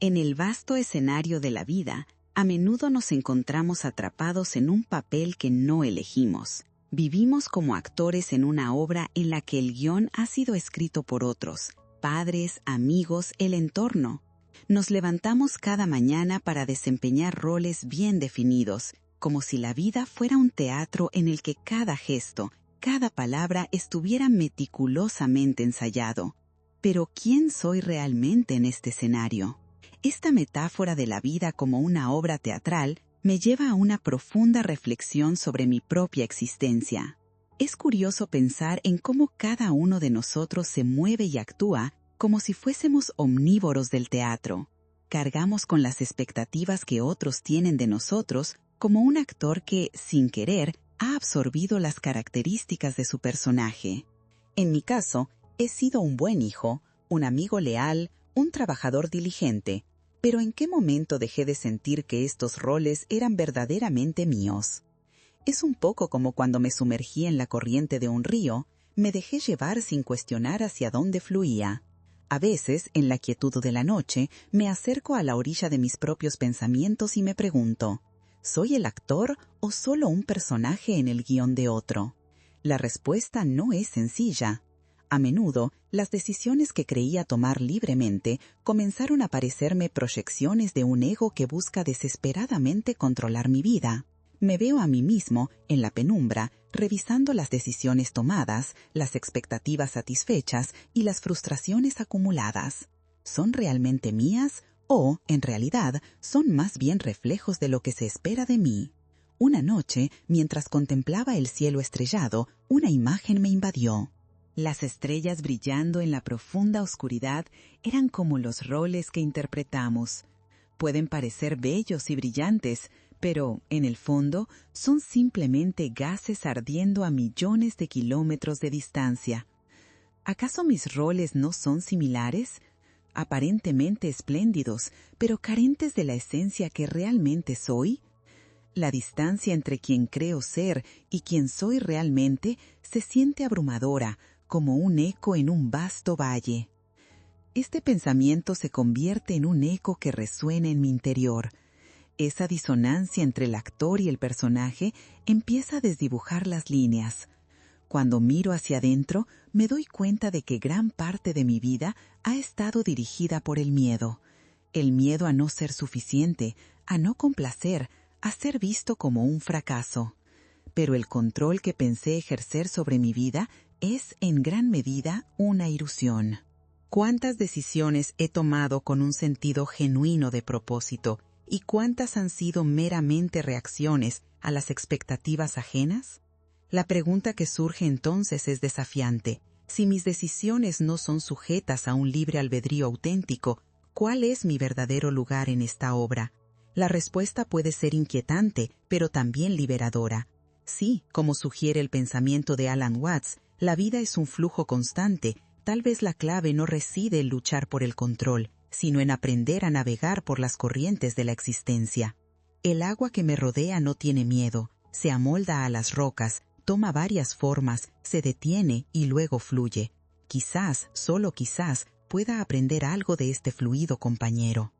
En el vasto escenario de la vida, a menudo nos encontramos atrapados en un papel que no elegimos. Vivimos como actores en una obra en la que el guión ha sido escrito por otros, padres, amigos, el entorno. Nos levantamos cada mañana para desempeñar roles bien definidos, como si la vida fuera un teatro en el que cada gesto, cada palabra estuviera meticulosamente ensayado. Pero ¿quién soy realmente en este escenario? Esta metáfora de la vida como una obra teatral me lleva a una profunda reflexión sobre mi propia existencia. Es curioso pensar en cómo cada uno de nosotros se mueve y actúa como si fuésemos omnívoros del teatro. Cargamos con las expectativas que otros tienen de nosotros como un actor que, sin querer, ha absorbido las características de su personaje. En mi caso, he sido un buen hijo, un amigo leal, un trabajador diligente. Pero ¿en qué momento dejé de sentir que estos roles eran verdaderamente míos? Es un poco como cuando me sumergí en la corriente de un río, me dejé llevar sin cuestionar hacia dónde fluía. A veces, en la quietud de la noche, me acerco a la orilla de mis propios pensamientos y me pregunto, ¿soy el actor o solo un personaje en el guión de otro? La respuesta no es sencilla. A menudo, las decisiones que creía tomar libremente comenzaron a parecerme proyecciones de un ego que busca desesperadamente controlar mi vida. Me veo a mí mismo, en la penumbra, revisando las decisiones tomadas, las expectativas satisfechas y las frustraciones acumuladas. ¿Son realmente mías o, en realidad, son más bien reflejos de lo que se espera de mí? Una noche, mientras contemplaba el cielo estrellado, una imagen me invadió. Las estrellas brillando en la profunda oscuridad eran como los roles que interpretamos. Pueden parecer bellos y brillantes, pero, en el fondo, son simplemente gases ardiendo a millones de kilómetros de distancia. ¿Acaso mis roles no son similares? Aparentemente espléndidos, pero carentes de la esencia que realmente soy. La distancia entre quien creo ser y quien soy realmente se siente abrumadora, como un eco en un vasto valle. Este pensamiento se convierte en un eco que resuena en mi interior. Esa disonancia entre el actor y el personaje empieza a desdibujar las líneas. Cuando miro hacia adentro, me doy cuenta de que gran parte de mi vida ha estado dirigida por el miedo. El miedo a no ser suficiente, a no complacer, a ser visto como un fracaso. Pero el control que pensé ejercer sobre mi vida es, en gran medida, una ilusión. ¿Cuántas decisiones he tomado con un sentido genuino de propósito y cuántas han sido meramente reacciones a las expectativas ajenas? La pregunta que surge entonces es desafiante. Si mis decisiones no son sujetas a un libre albedrío auténtico, ¿cuál es mi verdadero lugar en esta obra? La respuesta puede ser inquietante, pero también liberadora. Sí, como sugiere el pensamiento de Alan Watts, la vida es un flujo constante. Tal vez la clave no reside en luchar por el control, sino en aprender a navegar por las corrientes de la existencia. El agua que me rodea no tiene miedo, se amolda a las rocas, toma varias formas, se detiene y luego fluye. Quizás, solo quizás, pueda aprender algo de este fluido compañero.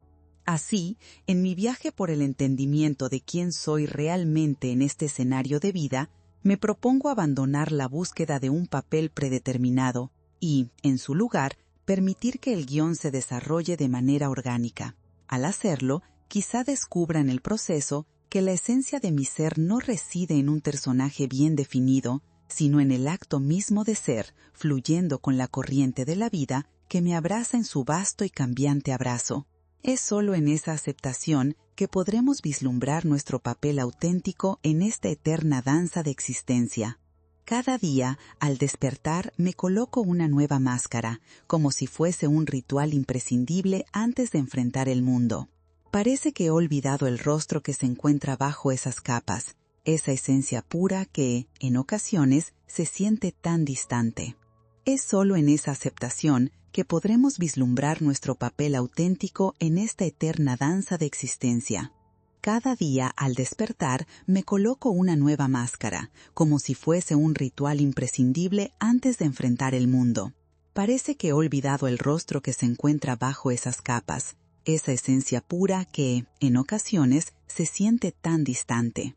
Así, en mi viaje por el entendimiento de quién soy realmente en este escenario de vida, me propongo abandonar la búsqueda de un papel predeterminado y, en su lugar, permitir que el guión se desarrolle de manera orgánica. Al hacerlo, quizá descubra en el proceso que la esencia de mi ser no reside en un personaje bien definido, sino en el acto mismo de ser, fluyendo con la corriente de la vida que me abraza en su vasto y cambiante abrazo. Es solo en esa aceptación que podremos vislumbrar nuestro papel auténtico en esta eterna danza de existencia. Cada día, al despertar, me coloco una nueva máscara, como si fuese un ritual imprescindible antes de enfrentar el mundo. Parece que he olvidado el rostro que se encuentra bajo esas capas, esa esencia pura que, en ocasiones, se siente tan distante. Es solo en esa aceptación que podremos vislumbrar nuestro papel auténtico en esta eterna danza de existencia. Cada día, al despertar, me coloco una nueva máscara, como si fuese un ritual imprescindible antes de enfrentar el mundo. Parece que he olvidado el rostro que se encuentra bajo esas capas, esa esencia pura que, en ocasiones, se siente tan distante.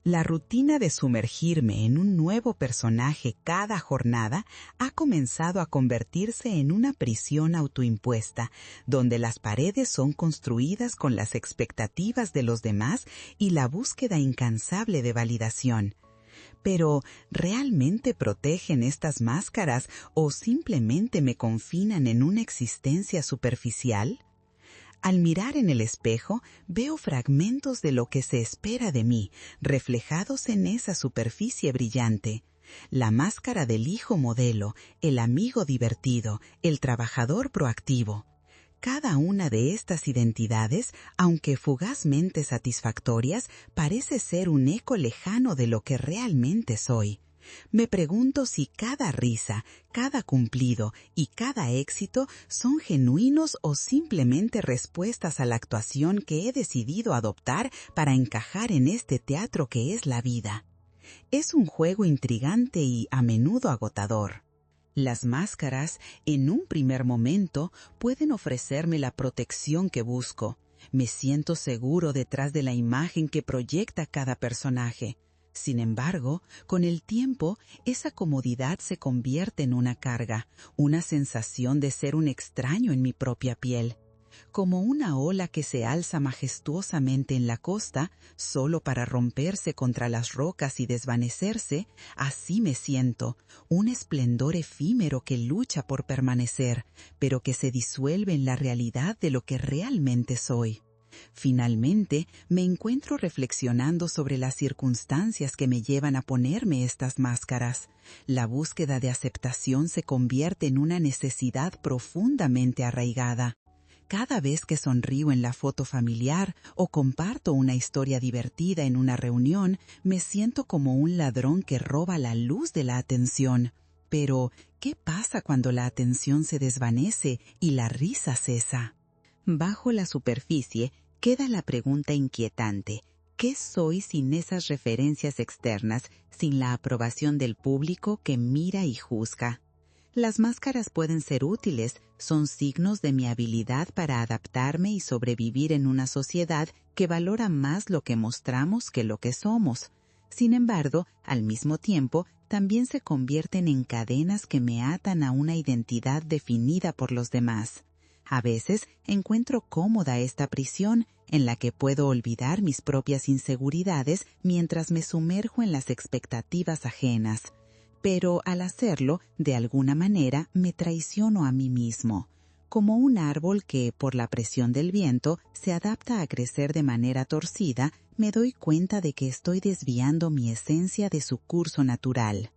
La rutina de sumergirme en un nuevo personaje cada jornada ha comenzado a convertirse en una prisión autoimpuesta, donde las paredes son construidas con las expectativas de los demás y la búsqueda incansable de validación. Pero, ¿realmente protegen estas máscaras o simplemente me confinan en una existencia superficial? Al mirar en el espejo, veo fragmentos de lo que se espera de mí, reflejados en esa superficie brillante. La máscara del hijo modelo, el amigo divertido, el trabajador proactivo. Cada una de estas identidades, aunque fugazmente satisfactorias, parece ser un eco lejano de lo que realmente soy. Me pregunto si cada risa, cada cumplido y cada éxito son genuinos o simplemente respuestas a la actuación que he decidido adoptar para encajar en este teatro que es la vida. Es un juego intrigante y a menudo agotador. Las máscaras, en un primer momento, pueden ofrecerme la protección que busco. Me siento seguro detrás de la imagen que proyecta cada personaje. Sin embargo, con el tiempo, esa comodidad se convierte en una carga, una sensación de ser un extraño en mi propia piel. Como una ola que se alza majestuosamente en la costa, solo para romperse contra las rocas y desvanecerse, así me siento, un esplendor efímero que lucha por permanecer, pero que se disuelve en la realidad de lo que realmente soy. Finalmente, me encuentro reflexionando sobre las circunstancias que me llevan a ponerme estas máscaras. La búsqueda de aceptación se convierte en una necesidad profundamente arraigada. Cada vez que sonrío en la foto familiar o comparto una historia divertida en una reunión, me siento como un ladrón que roba la luz de la atención. Pero, ¿qué pasa cuando la atención se desvanece y la risa cesa? Bajo la superficie queda la pregunta inquietante: ¿qué soy sin esas referencias externas, sin la aprobación del público que mira y juzga? Las máscaras pueden ser útiles, son signos de mi habilidad para adaptarme y sobrevivir en una sociedad que valora más lo que mostramos que lo que somos. Sin embargo, al mismo tiempo, también se convierten en cadenas que me atan a una identidad definida por los demás. A veces encuentro cómoda esta prisión en la que puedo olvidar mis propias inseguridades mientras me sumerjo en las expectativas ajenas. Pero al hacerlo, de alguna manera, me traiciono a mí mismo. Como un árbol que, por la presión del viento, se adapta a crecer de manera torcida, me doy cuenta de que estoy desviando mi esencia de su curso natural.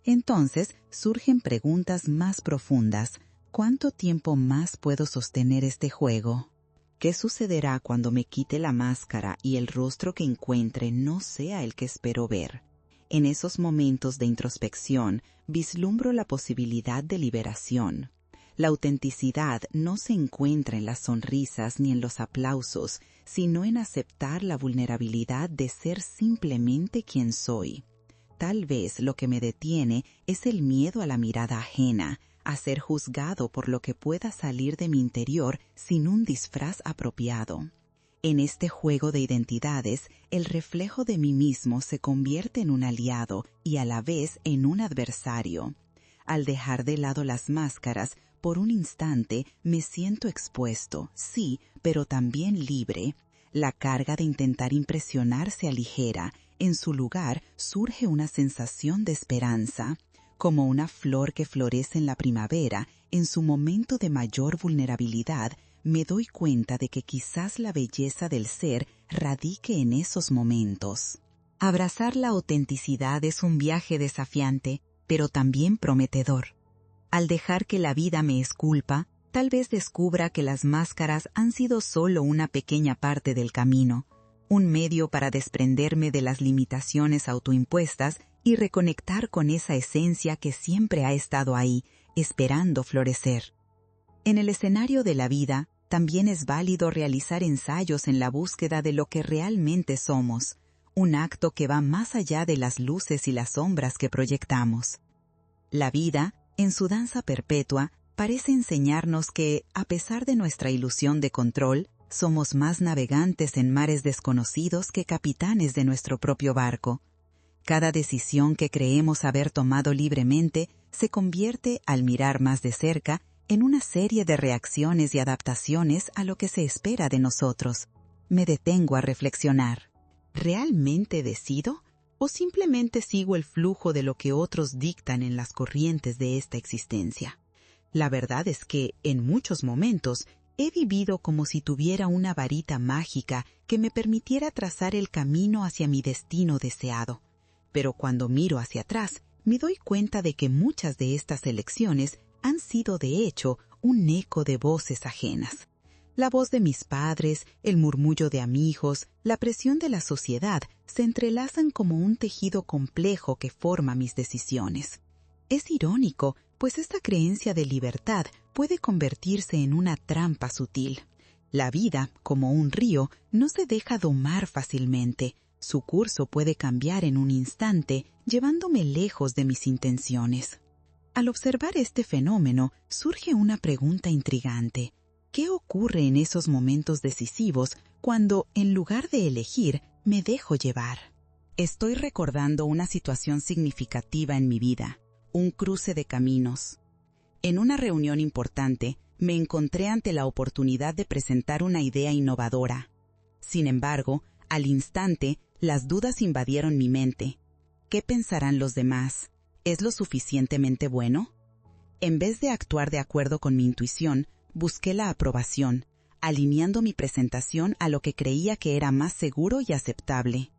Entonces surgen preguntas más profundas. ¿Cuánto tiempo más puedo sostener este juego? ¿Qué sucederá cuando me quite la máscara y el rostro que encuentre no sea el que espero ver? En esos momentos de introspección, vislumbro la posibilidad de liberación. La autenticidad no se encuentra en las sonrisas ni en los aplausos, sino en aceptar la vulnerabilidad de ser simplemente quien soy. Tal vez lo que me detiene es el miedo a la mirada ajena, a ser juzgado por lo que pueda salir de mi interior sin un disfraz apropiado. En este juego de identidades, el reflejo de mí mismo se convierte en un aliado y a la vez en un adversario. Al dejar de lado las máscaras, por un instante me siento expuesto, sí, pero también libre. La carga de intentar impresionar se aligera. En su lugar surge una sensación de esperanza. Como una flor que florece en la primavera, en su momento de mayor vulnerabilidad, me doy cuenta de que quizás la belleza del ser radique en esos momentos. Abrazar la autenticidad es un viaje desafiante, pero también prometedor. Al dejar que la vida me esculpa, tal vez descubra que las máscaras han sido solo una pequeña parte del camino, un medio para desprenderme de las limitaciones autoimpuestas y reconectar con esa esencia que siempre ha estado ahí, esperando florecer. En el escenario de la vida, también es válido realizar ensayos en la búsqueda de lo que realmente somos, un acto que va más allá de las luces y las sombras que proyectamos. La vida, en su danza perpetua, parece enseñarnos que, a pesar de nuestra ilusión de control, somos más navegantes en mares desconocidos que capitanes de nuestro propio barco. Cada decisión que creemos haber tomado libremente se convierte, al mirar más de cerca, en una serie de reacciones y adaptaciones a lo que se espera de nosotros. Me detengo a reflexionar. ¿Realmente decido? ¿O simplemente sigo el flujo de lo que otros dictan en las corrientes de esta existencia? La verdad es que, en muchos momentos, he vivido como si tuviera una varita mágica que me permitiera trazar el camino hacia mi destino deseado. Pero cuando miro hacia atrás, me doy cuenta de que muchas de estas elecciones han sido, de hecho, un eco de voces ajenas. La voz de mis padres, el murmullo de amigos, la presión de la sociedad se entrelazan como un tejido complejo que forma mis decisiones. Es irónico, pues esta creencia de libertad puede convertirse en una trampa sutil. La vida, como un río, no se deja domar fácilmente. Su curso puede cambiar en un instante, llevándome lejos de mis intenciones. Al observar este fenómeno, surge una pregunta intrigante. ¿Qué ocurre en esos momentos decisivos cuando, en lugar de elegir, me dejo llevar? Estoy recordando una situación significativa en mi vida, un cruce de caminos. En una reunión importante, me encontré ante la oportunidad de presentar una idea innovadora. Sin embargo, al instante, las dudas invadieron mi mente. ¿Qué pensarán los demás? ¿Es lo suficientemente bueno? En vez de actuar de acuerdo con mi intuición, busqué la aprobación, alineando mi presentación a lo que creía que era más seguro y aceptable.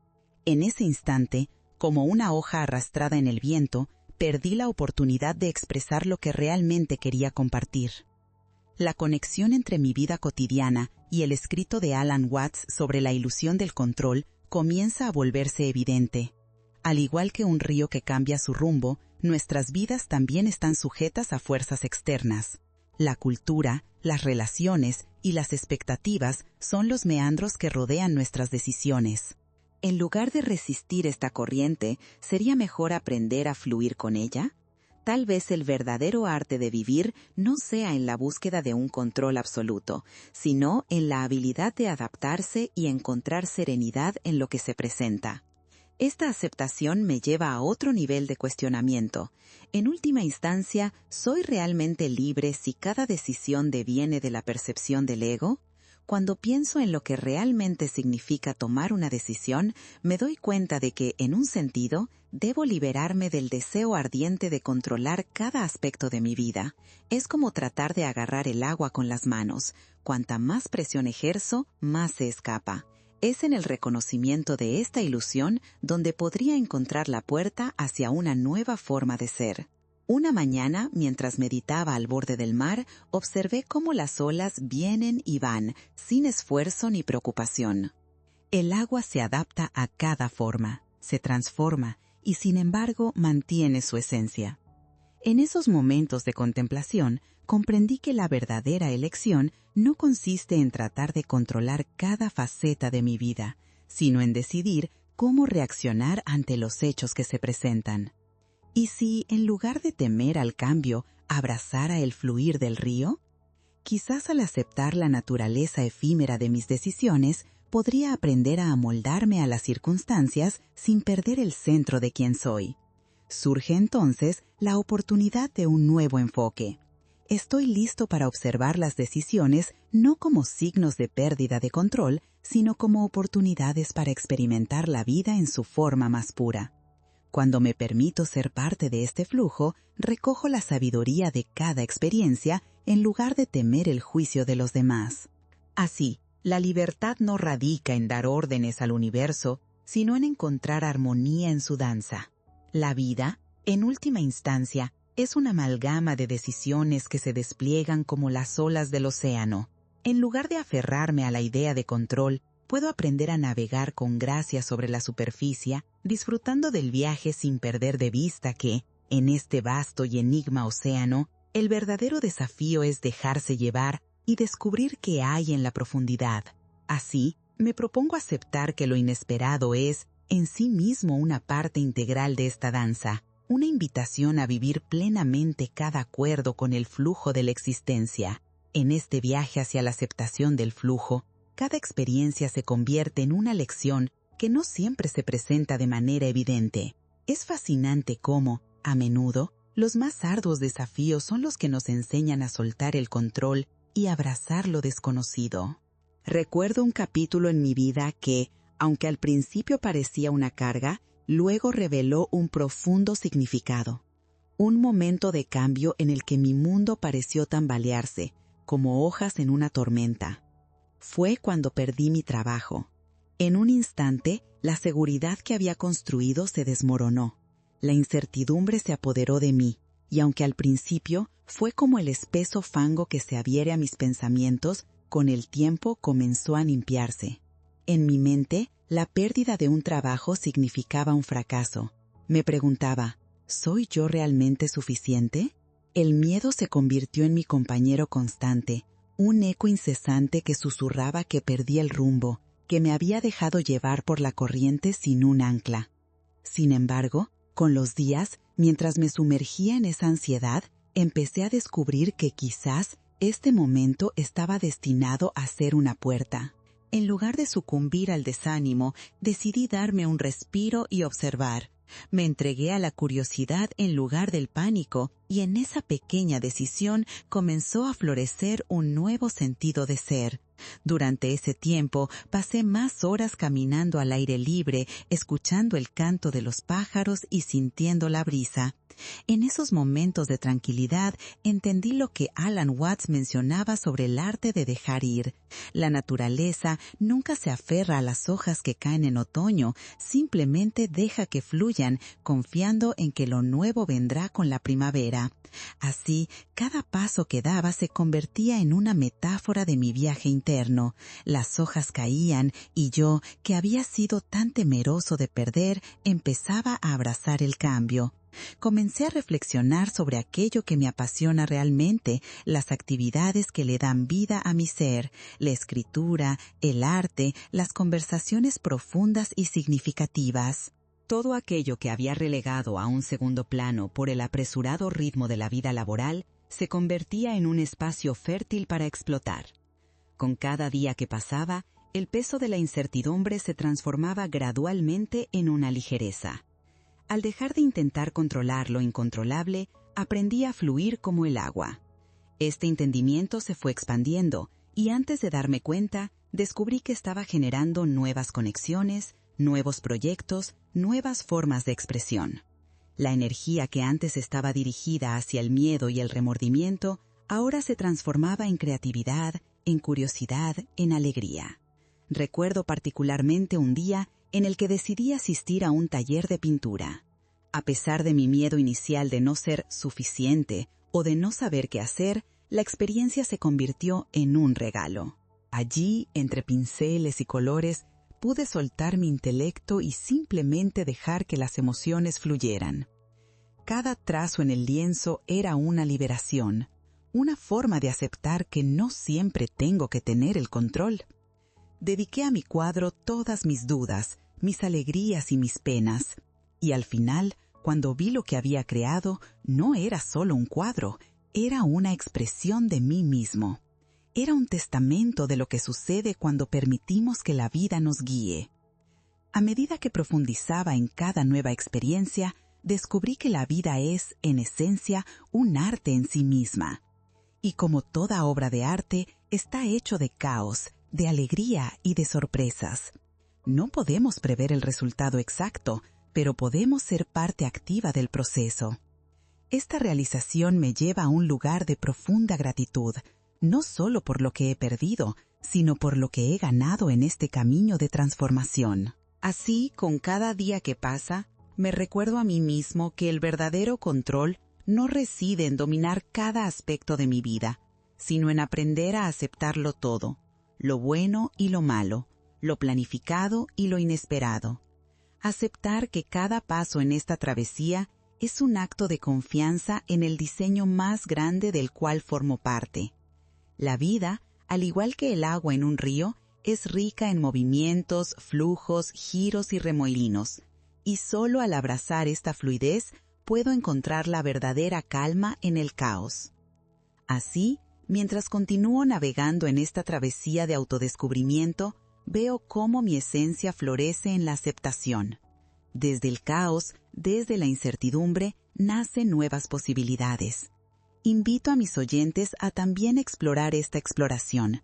En ese instante, como una hoja arrastrada en el viento, perdí la oportunidad de expresar lo que realmente quería compartir. La conexión entre mi vida cotidiana y el escrito de Alan Watts sobre la ilusión del control comienza a volverse evidente. Al igual que un río que cambia su rumbo, nuestras vidas también están sujetas a fuerzas externas. La cultura, las relaciones y las expectativas son los meandros que rodean nuestras decisiones. En lugar de resistir esta corriente, ¿sería mejor aprender a fluir con ella? Tal vez el verdadero arte de vivir no sea en la búsqueda de un control absoluto, sino en la habilidad de adaptarse y encontrar serenidad en lo que se presenta. Esta aceptación me lleva a otro nivel de cuestionamiento. En última instancia, ¿soy realmente libre si cada decisión deviene de la percepción del ego? Cuando pienso en lo que realmente significa tomar una decisión, me doy cuenta de que, en un sentido, debo liberarme del deseo ardiente de controlar cada aspecto de mi vida. Es como tratar de agarrar el agua con las manos. Cuanta más presión ejerzo, más se escapa. Es en el reconocimiento de esta ilusión donde podría encontrar la puerta hacia una nueva forma de ser. Una mañana, mientras meditaba al borde del mar, observé cómo las olas vienen y van, sin esfuerzo ni preocupación. El agua se adapta a cada forma, se transforma y, sin embargo, mantiene su esencia. En esos momentos de contemplación, comprendí que la verdadera elección no consiste en tratar de controlar cada faceta de mi vida, sino en decidir cómo reaccionar ante los hechos que se presentan. ¿Y si, en lugar de temer al cambio, abrazara el fluir del río? Quizás al aceptar la naturaleza efímera de mis decisiones, podría aprender a amoldarme a las circunstancias sin perder el centro de quien soy. Surge entonces la oportunidad de un nuevo enfoque. Estoy listo para observar las decisiones no como signos de pérdida de control, sino como oportunidades para experimentar la vida en su forma más pura. Cuando me permito ser parte de este flujo, recojo la sabiduría de cada experiencia en lugar de temer el juicio de los demás. Así, la libertad no radica en dar órdenes al universo, sino en encontrar armonía en su danza. La vida, en última instancia, es una amalgama de decisiones que se despliegan como las olas del océano. En lugar de aferrarme a la idea de control, puedo aprender a navegar con gracia sobre la superficie, disfrutando del viaje sin perder de vista que, en este vasto y enigma océano, el verdadero desafío es dejarse llevar y descubrir qué hay en la profundidad. Así, me propongo aceptar que lo inesperado es, en sí mismo, una parte integral de esta danza. una invitación a vivir plenamente cada acuerdo con el flujo de la existencia. En este viaje hacia la aceptación del flujo, cada experiencia se convierte en una lección que no siempre se presenta de manera evidente. Es fascinante cómo, a menudo, los más arduos desafíos son los que nos enseñan a soltar el control y abrazar lo desconocido. Recuerdo un capítulo en mi vida que, aunque al principio parecía una carga, luego reveló un profundo significado. Un momento de cambio en el que mi mundo pareció tambalearse, como hojas en una tormenta. Fue cuando perdí mi trabajo. En un instante, la seguridad que había construido se desmoronó. La incertidumbre se apoderó de mí, y aunque al principio fue como el espeso fango que se adhiere a mis pensamientos, con el tiempo comenzó a limpiarse. En mi mente, la pérdida de un trabajo significaba un fracaso. Me preguntaba, ¿soy yo realmente suficiente? El miedo se convirtió en mi compañero constante, un eco incesante que susurraba que perdí el rumbo, que me había dejado llevar por la corriente sin un ancla. Sin embargo, con los días, mientras me sumergía en esa ansiedad, empecé a descubrir que quizás este momento estaba destinado a ser una puerta. En lugar de sucumbir al desánimo, decidí darme un respiro y observar. Me entregué a la curiosidad en lugar del pánico, y en esa pequeña decisión comenzó a florecer un nuevo sentido de ser. Durante ese tiempo pasé más horas caminando al aire libre, escuchando el canto de los pájaros y sintiendo la brisa. En esos momentos de tranquilidad entendí lo que Alan Watts mencionaba sobre el arte de dejar ir. La naturaleza nunca se aferra a las hojas que caen en otoño, simplemente deja que fluyan, confiando en que lo nuevo vendrá con la primavera. Así, cada paso que daba se convertía en una metáfora de mi viaje interno. Las hojas caían y yo, que había sido tan temeroso de perder, empezaba a abrazar el cambio. Comencé a reflexionar sobre aquello que me apasiona realmente, las actividades que le dan vida a mi ser, la escritura, el arte, las conversaciones profundas y significativas. Todo aquello que había relegado a un segundo plano por el apresurado ritmo de la vida laboral se convertía en un espacio fértil para explotar. Con cada día que pasaba, el peso de la incertidumbre se transformaba gradualmente en una ligereza. Al dejar de intentar controlar lo incontrolable, aprendí a fluir como el agua. Este entendimiento se fue expandiendo y antes de darme cuenta, descubrí que estaba generando nuevas conexiones, nuevos proyectos, nuevas formas de expresión. La energía que antes estaba dirigida hacia el miedo y el remordimiento, ahora se transformaba en creatividad, en curiosidad, en alegría. Recuerdo particularmente un día en el que decidí asistir a un taller de pintura. A pesar de mi miedo inicial de no ser suficiente o de no saber qué hacer, la experiencia se convirtió en un regalo. Allí, entre pinceles y colores, pude soltar mi intelecto y simplemente dejar que las emociones fluyeran. Cada trazo en el lienzo era una liberación, una forma de aceptar que no siempre tengo que tener el control. Dediqué a mi cuadro todas mis dudas, mis alegrías y mis penas, y al final, cuando vi lo que había creado, no era solo un cuadro, era una expresión de mí mismo. Era un testamento de lo que sucede cuando permitimos que la vida nos guíe. A medida que profundizaba en cada nueva experiencia, descubrí que la vida es, en esencia, un arte en sí misma. Y como toda obra de arte, está hecho de caos, de alegría y de sorpresas. No podemos prever el resultado exacto, pero podemos ser parte activa del proceso. Esta realización me lleva a un lugar de profunda gratitud, no solo por lo que he perdido, sino por lo que he ganado en este camino de transformación. Así, con cada día que pasa, me recuerdo a mí mismo que el verdadero control no reside en dominar cada aspecto de mi vida, sino en aprender a aceptarlo todo, lo bueno y lo malo, lo planificado y lo inesperado. Aceptar que cada paso en esta travesía es un acto de confianza en el diseño más grande del cual formo parte. La vida, al igual que el agua en un río, es rica en movimientos, flujos, giros y remolinos, y solo al abrazar esta fluidez puedo encontrar la verdadera calma en el caos. Así, mientras continúo navegando en esta travesía de autodescubrimiento, veo cómo mi esencia florece en la aceptación. Desde el caos, desde la incertidumbre, nacen nuevas posibilidades. Invito a mis oyentes a también explorar esta exploración.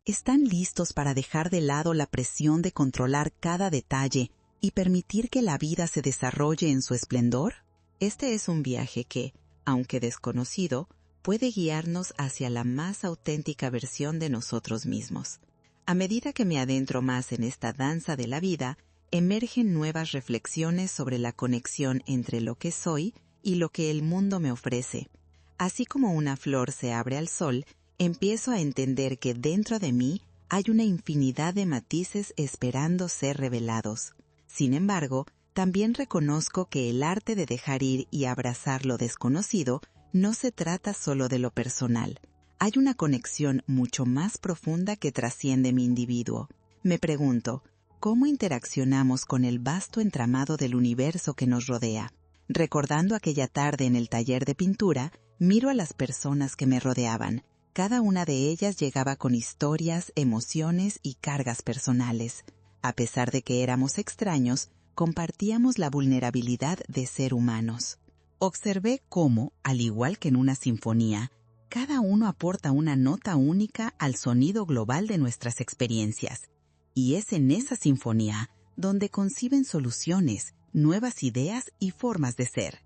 ¿Están listos para dejar de lado la presión de controlar cada detalle y permitir que la vida se desarrolle en su esplendor? Este es un viaje que, aunque desconocido, puede guiarnos hacia la más auténtica versión de nosotros mismos. A medida que me adentro más en esta danza de la vida, emergen nuevas reflexiones sobre la conexión entre lo que soy y lo que el mundo me ofrece. Así como una flor se abre al sol, empiezo a entender que dentro de mí hay una infinidad de matices esperando ser revelados. Sin embargo, también reconozco que el arte de dejar ir y abrazar lo desconocido no se trata solo de lo personal. Hay una conexión mucho más profunda que trasciende mi individuo. Me pregunto, ¿cómo interaccionamos con el vasto entramado del universo que nos rodea? Recordando aquella tarde en el taller de pintura, miro a las personas que me rodeaban. Cada una de ellas llegaba con historias, emociones y cargas personales. A pesar de que éramos extraños, compartíamos la vulnerabilidad de ser humanos. Observé cómo, al igual que en una sinfonía, cada uno aporta una nota única al sonido global de nuestras experiencias. Y es en esa sinfonía donde conciben soluciones, nuevas ideas y formas de ser.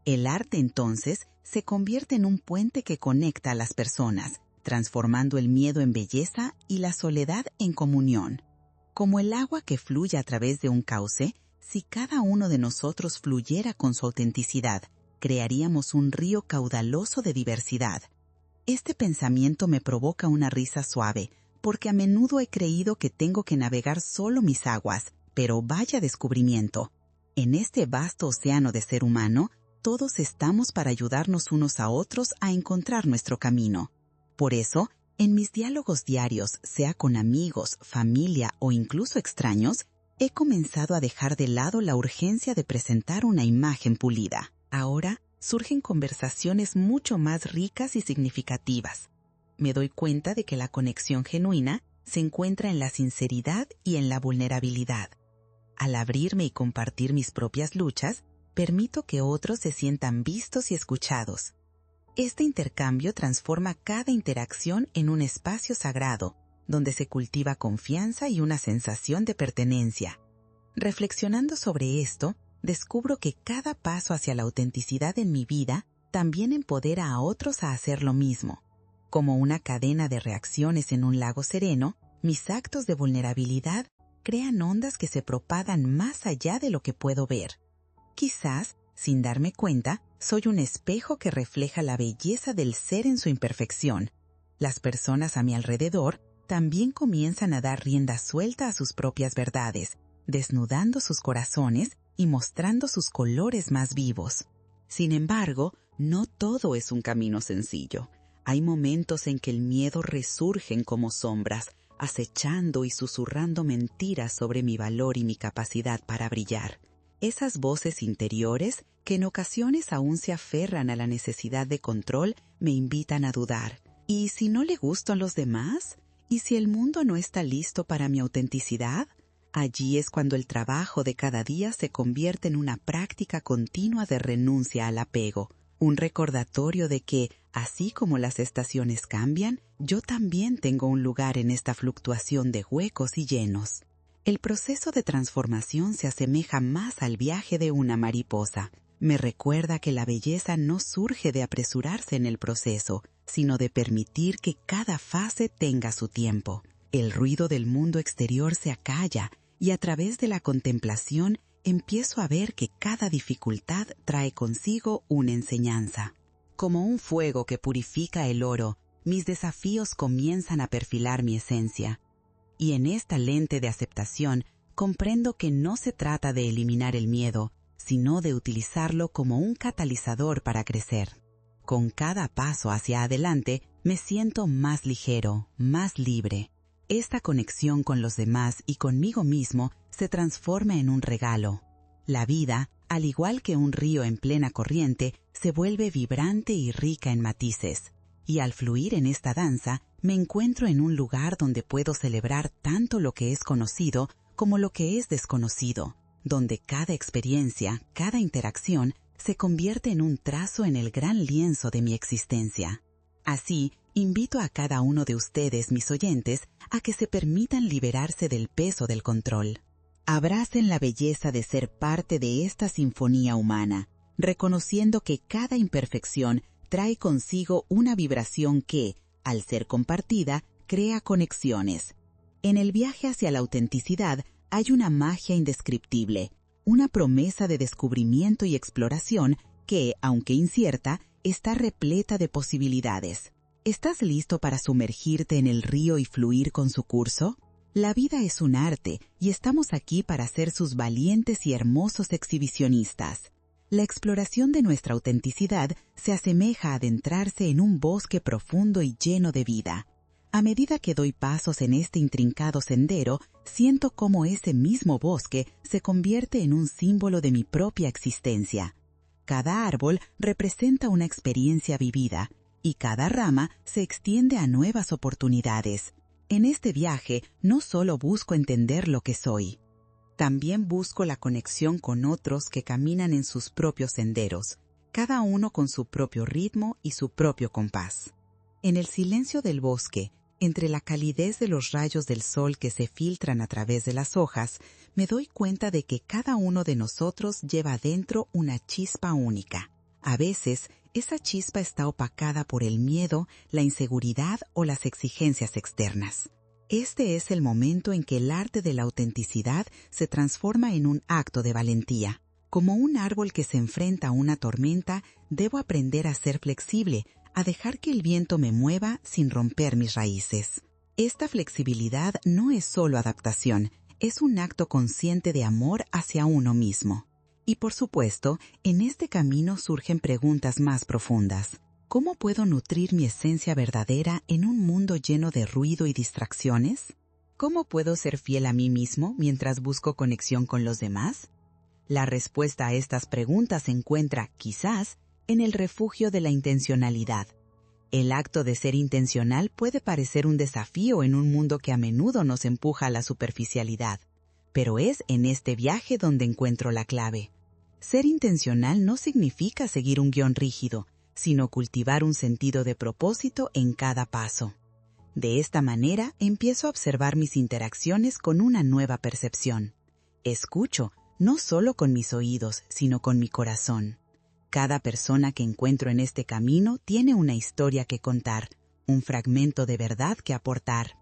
El arte, entonces, se convierte en un puente que conecta a las personas, transformando el miedo en belleza y la soledad en comunión. Como el agua que fluye a través de un cauce, si cada uno de nosotros fluyera con su autenticidad, crearíamos un río caudaloso de diversidad. Este pensamiento me provoca una risa suave, porque a menudo he creído que tengo que navegar solo mis aguas, pero vaya descubrimiento. En este vasto océano de ser humano, todos estamos para ayudarnos unos a otros a encontrar nuestro camino. Por eso, en mis diálogos diarios, sea con amigos, familia o incluso extraños, he comenzado a dejar de lado la urgencia de presentar una imagen pulida. Ahora surgen conversaciones mucho más ricas y significativas. Me doy cuenta de que la conexión genuina se encuentra en la sinceridad y en la vulnerabilidad. Al abrirme y compartir mis propias luchas, permito que otros se sientan vistos y escuchados. Este intercambio transforma cada interacción en un espacio sagrado, donde se cultiva confianza y una sensación de pertenencia. Reflexionando sobre esto, descubro que cada paso hacia la autenticidad en mi vida también empodera a otros a hacer lo mismo. Como una cadena de reacciones en un lago sereno, mis actos de vulnerabilidad crean ondas que se propagan más allá de lo que puedo ver. Quizás, sin darme cuenta, soy un espejo que refleja la belleza del ser en su imperfección. Las personas a mi alrededor también comienzan a dar rienda suelta a sus propias verdades, desnudando sus corazones y mostrando sus colores más vivos. Sin embargo, no todo es un camino sencillo. Hay momentos en que el miedo resurgen como sombras, acechando y susurrando mentiras sobre mi valor y mi capacidad para brillar. Esas voces interiores, que en ocasiones aún se aferran a la necesidad de control, me invitan a dudar. ¿Y si no le gusto a los demás? ¿Y si el mundo no está listo para mi autenticidad? Allí es cuando el trabajo de cada día se convierte en una práctica continua de renuncia al apego, un recordatorio de que, así como las estaciones cambian, yo también tengo un lugar en esta fluctuación de huecos y llenos. El proceso de transformación se asemeja más al viaje de una mariposa. Me recuerda que la belleza no surge de apresurarse en el proceso, sino de permitir que cada fase tenga su tiempo. El ruido del mundo exterior se acalla y a través de la contemplación empiezo a ver que cada dificultad trae consigo una enseñanza. Como un fuego que purifica el oro, mis desafíos comienzan a perfilar mi esencia. Y en esta lente de aceptación comprendo que no se trata de eliminar el miedo, sino de utilizarlo como un catalizador para crecer. Con cada paso hacia adelante me siento más ligero, más libre. Esta conexión con los demás y conmigo mismo se transforma en un regalo. La vida, al igual que un río en plena corriente, se vuelve vibrante y rica en matices. Y al fluir en esta danza, me encuentro en un lugar donde puedo celebrar tanto lo que es conocido como lo que es desconocido, donde cada experiencia, cada interacción, se convierte en un trazo en el gran lienzo de mi existencia. Así, invito a cada uno de ustedes, mis oyentes, a que se permitan liberarse del peso del control. Abracen la belleza de ser parte de esta sinfonía humana, reconociendo que cada imperfección trae consigo una vibración que, al ser compartida, crea conexiones. En el viaje hacia la autenticidad hay una magia indescriptible, una promesa de descubrimiento y exploración que, aunque incierta, está repleta de posibilidades. ¿Estás listo para sumergirte en el río y fluir con su curso? La vida es un arte y estamos aquí para ser sus valientes y hermosos exhibicionistas. La exploración de nuestra autenticidad se asemeja a adentrarse en un bosque profundo y lleno de vida. A medida que doy pasos en este intrincado sendero, siento cómo ese mismo bosque se convierte en un símbolo de mi propia existencia. Cada árbol representa una experiencia vivida, y cada rama se extiende a nuevas oportunidades. En este viaje no solo busco entender lo que soy, también busco la conexión con otros que caminan en sus propios senderos, cada uno con su propio ritmo y su propio compás. En el silencio del bosque, entre la calidez de los rayos del sol que se filtran a través de las hojas, me doy cuenta de que cada uno de nosotros lleva dentro una chispa única. A veces, esa chispa está opacada por el miedo, la inseguridad o las exigencias externas. Este es el momento en que el arte de la autenticidad se transforma en un acto de valentía. Como un árbol que se enfrenta a una tormenta, debo aprender a ser flexible, a dejar que el viento me mueva sin romper mis raíces. Esta flexibilidad no es solo adaptación, es un acto consciente de amor hacia uno mismo. Y por supuesto, en este camino surgen preguntas más profundas. ¿Cómo puedo nutrir mi esencia verdadera en un mundo lleno de ruido y distracciones? ¿Cómo puedo ser fiel a mí mismo mientras busco conexión con los demás? La respuesta a estas preguntas se encuentra, quizás, en el refugio de la intencionalidad. El acto de ser intencional puede parecer un desafío en un mundo que a menudo nos empuja a la superficialidad, pero es en este viaje donde encuentro la clave. Ser intencional no significa seguir un guión rígido, sino cultivar un sentido de propósito en cada paso. De esta manera empiezo a observar mis interacciones con una nueva percepción. Escucho, no solo con mis oídos, sino con mi corazón. Cada persona que encuentro en este camino tiene una historia que contar, un fragmento de verdad que aportar.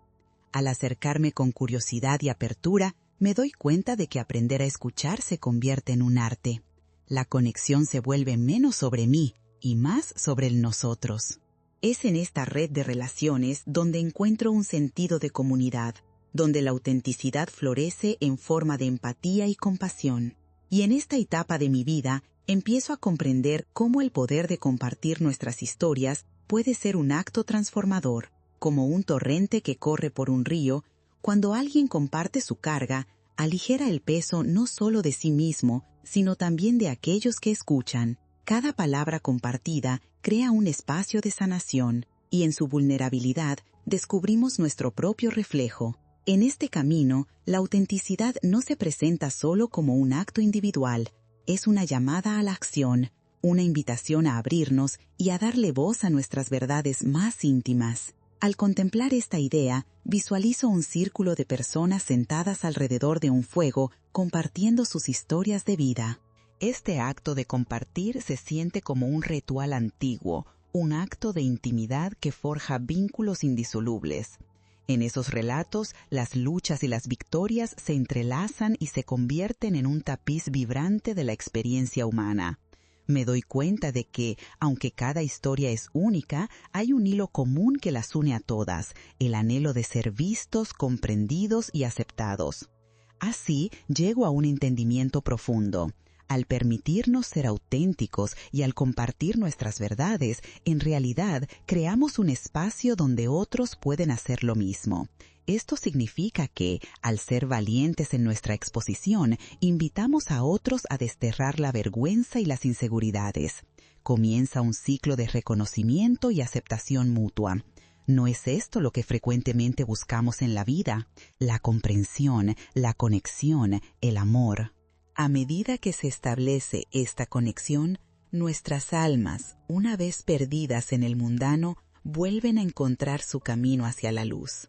Al acercarme con curiosidad y apertura, me doy cuenta de que aprender a escuchar se convierte en un arte. La conexión se vuelve menos sobre mí y más sobre el nosotros. Es en esta red de relaciones donde encuentro un sentido de comunidad, donde la autenticidad florece en forma de empatía y compasión. Y en esta etapa de mi vida, empiezo a comprender cómo el poder de compartir nuestras historias puede ser un acto transformador, como un torrente que corre por un río. Cuando alguien comparte su carga, aligera el peso no solo de sí mismo, sino también de aquellos que escuchan. Cada palabra compartida crea un espacio de sanación, y en su vulnerabilidad descubrimos nuestro propio reflejo. En este camino, la autenticidad no se presenta solo como un acto individual, es una llamada a la acción, una invitación a abrirnos y a darle voz a nuestras verdades más íntimas. Al contemplar esta idea, visualizo un círculo de personas sentadas alrededor de un fuego, compartiendo sus historias de vida. Este acto de compartir se siente como un ritual antiguo, un acto de intimidad que forja vínculos indisolubles. En esos relatos, las luchas y las victorias se entrelazan y se convierten en un tapiz vibrante de la experiencia humana. Me doy cuenta de que, aunque cada historia es única, hay un hilo común que las une a todas, el anhelo de ser vistos, comprendidos y aceptados. Así, llego a un entendimiento profundo. Al permitirnos ser auténticos y al compartir nuestras verdades, en realidad creamos un espacio donde otros pueden hacer lo mismo. Esto significa que, al ser valientes en nuestra exposición, invitamos a otros a desterrar la vergüenza y las inseguridades. Comienza un ciclo de reconocimiento y aceptación mutua. ¿No es esto lo que frecuentemente buscamos en la vida? La comprensión, la conexión, el amor. A medida que se establece esta conexión, nuestras almas, una vez perdidas en el mundano, vuelven a encontrar su camino hacia la luz.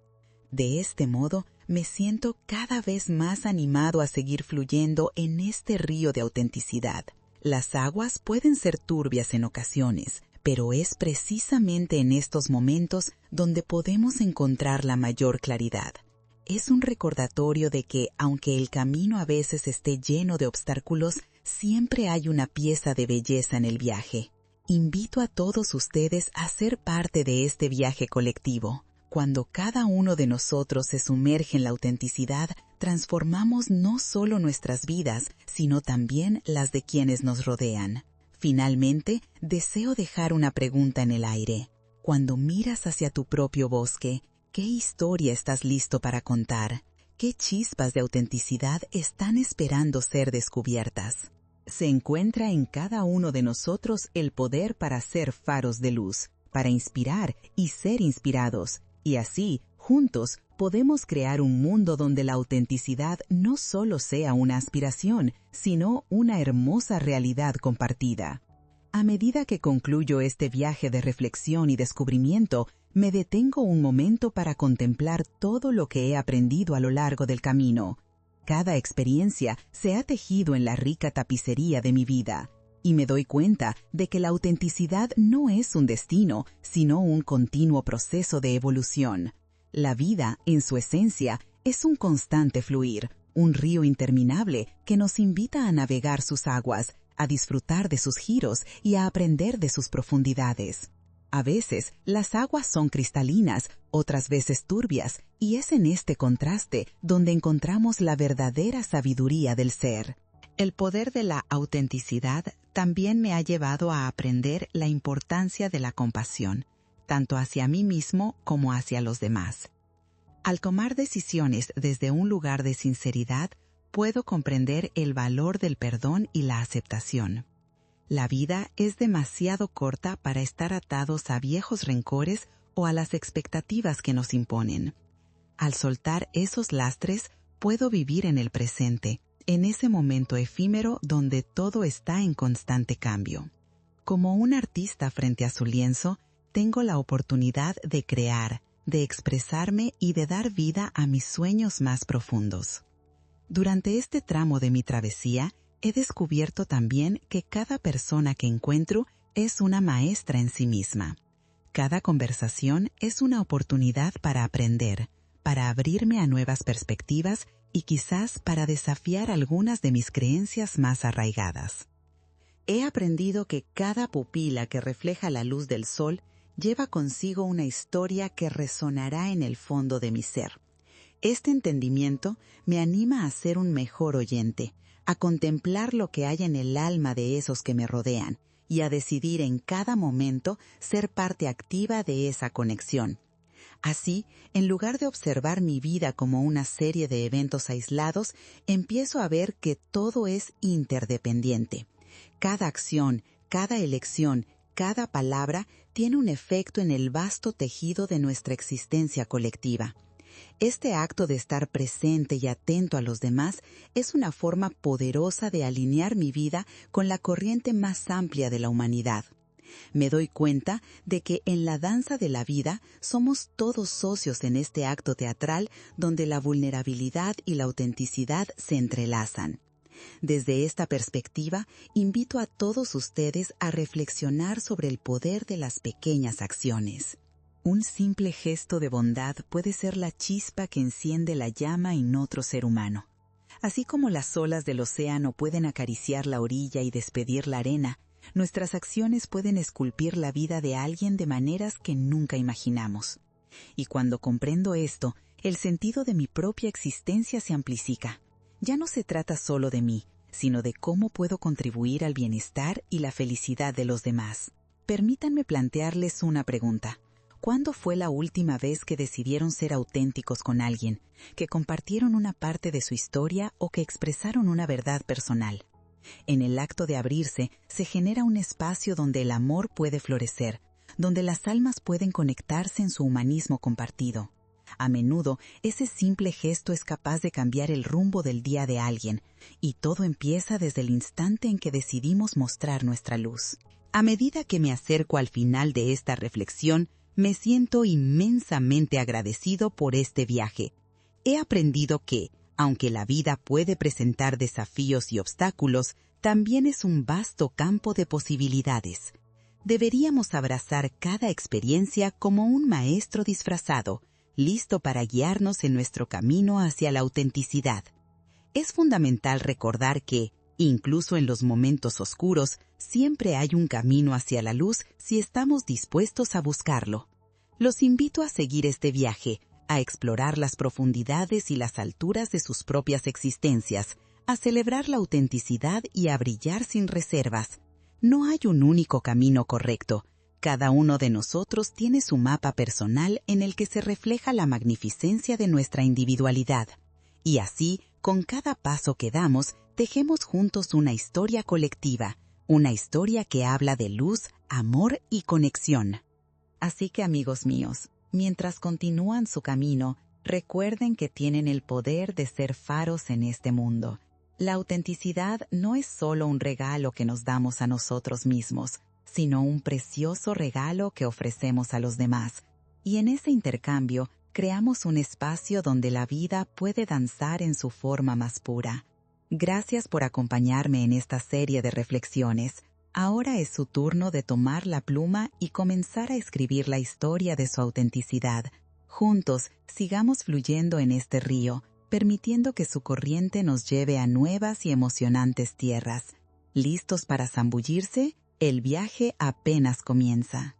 De este modo, me siento cada vez más animado a seguir fluyendo en este río de autenticidad. Las aguas pueden ser turbias en ocasiones, pero es precisamente en estos momentos donde podemos encontrar la mayor claridad. Es un recordatorio de que, aunque el camino a veces esté lleno de obstáculos, siempre hay una pieza de belleza en el viaje. Invito a todos ustedes a ser parte de este viaje colectivo. Cuando cada uno de nosotros se sumerge en la autenticidad, transformamos no solo nuestras vidas, sino también las de quienes nos rodean. Finalmente, deseo dejar una pregunta en el aire. Cuando miras hacia tu propio bosque, ¿qué historia estás listo para contar? ¿Qué chispas de autenticidad están esperando ser descubiertas? Se encuentra en cada uno de nosotros el poder para ser faros de luz, para inspirar y ser inspirados. Y así, juntos, podemos crear un mundo donde la autenticidad no solo sea una aspiración, sino una hermosa realidad compartida. A medida que concluyo este viaje de reflexión y descubrimiento, me detengo un momento para contemplar todo lo que he aprendido a lo largo del camino. Cada experiencia se ha tejido en la rica tapicería de mi vida, y me doy cuenta de que la autenticidad no es un destino, sino un continuo proceso de evolución. La vida, en su esencia, es un constante fluir, un río interminable que nos invita a navegar sus aguas, a disfrutar de sus giros y a aprender de sus profundidades. A veces, las aguas son cristalinas, otras veces turbias, y es en este contraste donde encontramos la verdadera sabiduría del ser. El poder de la autenticidad también me ha llevado a aprender la importancia de la compasión, tanto hacia mí mismo como hacia los demás. Al tomar decisiones desde un lugar de sinceridad, puedo comprender el valor del perdón y la aceptación. La vida es demasiado corta para estar atados a viejos rencores o a las expectativas que nos imponen. Al soltar esos lastres, puedo vivir en el presente, en ese momento efímero donde todo está en constante cambio. Como un artista frente a su lienzo, tengo la oportunidad de crear, de expresarme y de dar vida a mis sueños más profundos. Durante este tramo de mi travesía, he descubierto también que cada persona que encuentro es una maestra en sí misma. Cada conversación es una oportunidad para aprender, para abrirme a nuevas perspectivas y quizás para desafiar algunas de mis creencias más arraigadas. He aprendido que cada pupila que refleja la luz del sol lleva consigo una historia que resonará en el fondo de mi ser. Este entendimiento me anima a ser un mejor oyente, a contemplar lo que hay en el alma de esos que me rodean y a decidir en cada momento ser parte activa de esa conexión. Así, en lugar de observar mi vida como una serie de eventos aislados, empiezo a ver que todo es interdependiente. Cada acción, cada elección, cada palabra tiene un efecto en el vasto tejido de nuestra existencia colectiva. Este acto de estar presente y atento a los demás es una forma poderosa de alinear mi vida con la corriente más amplia de la humanidad. Me doy cuenta de que en la danza de la vida somos todos socios en este acto teatral donde la vulnerabilidad y la autenticidad se entrelazan. Desde esta perspectiva, invito a todos ustedes a reflexionar sobre el poder de las pequeñas acciones. Un simple gesto de bondad puede ser la chispa que enciende la llama en otro ser humano. Así como las olas del océano pueden acariciar la orilla y despedir la arena, nuestras acciones pueden esculpir la vida de alguien de maneras que nunca imaginamos. Y cuando comprendo esto, el sentido de mi propia existencia se amplifica. Ya no se trata solo de mí, sino de cómo puedo contribuir al bienestar y la felicidad de los demás. Permítanme plantearles una pregunta. ¿Cuándo fue la última vez que decidieron ser auténticos con alguien, que compartieron una parte de su historia o que expresaron una verdad personal? En el acto de abrirse, se genera un espacio donde el amor puede florecer, donde las almas pueden conectarse en su humanismo compartido. A menudo, ese simple gesto es capaz de cambiar el rumbo del día de alguien, y todo empieza desde el instante en que decidimos mostrar nuestra luz. A medida que me acerco al final de esta reflexión, me siento inmensamente agradecido por este viaje. He aprendido que, aunque la vida puede presentar desafíos y obstáculos, también es un vasto campo de posibilidades. Deberíamos abrazar cada experiencia como un maestro disfrazado, listo para guiarnos en nuestro camino hacia la autenticidad. Es fundamental recordar que, incluso en los momentos oscuros, siempre hay un camino hacia la luz si estamos dispuestos a buscarlo. Los invito a seguir este viaje, a explorar las profundidades y las alturas de sus propias existencias, a celebrar la autenticidad y a brillar sin reservas. No hay un único camino correcto. Cada uno de nosotros tiene su mapa personal en el que se refleja la magnificencia de nuestra individualidad. Y así, con cada paso que damos, tejemos juntos una historia colectiva, una historia que habla de luz, amor y conexión. Así que, amigos míos, mientras continúan su camino, recuerden que tienen el poder de ser faros en este mundo. La autenticidad no es solo un regalo que nos damos a nosotros mismos, sino un precioso regalo que ofrecemos a los demás. Y en ese intercambio, creamos un espacio donde la vida puede danzar en su forma más pura. Gracias por acompañarme en esta serie de reflexiones. Ahora es su turno de tomar la pluma y comenzar a escribir la historia de su autenticidad. Juntos, sigamos fluyendo en este río, permitiendo que su corriente nos lleve a nuevas y emocionantes tierras. ¿Listos para zambullirse? El viaje apenas comienza.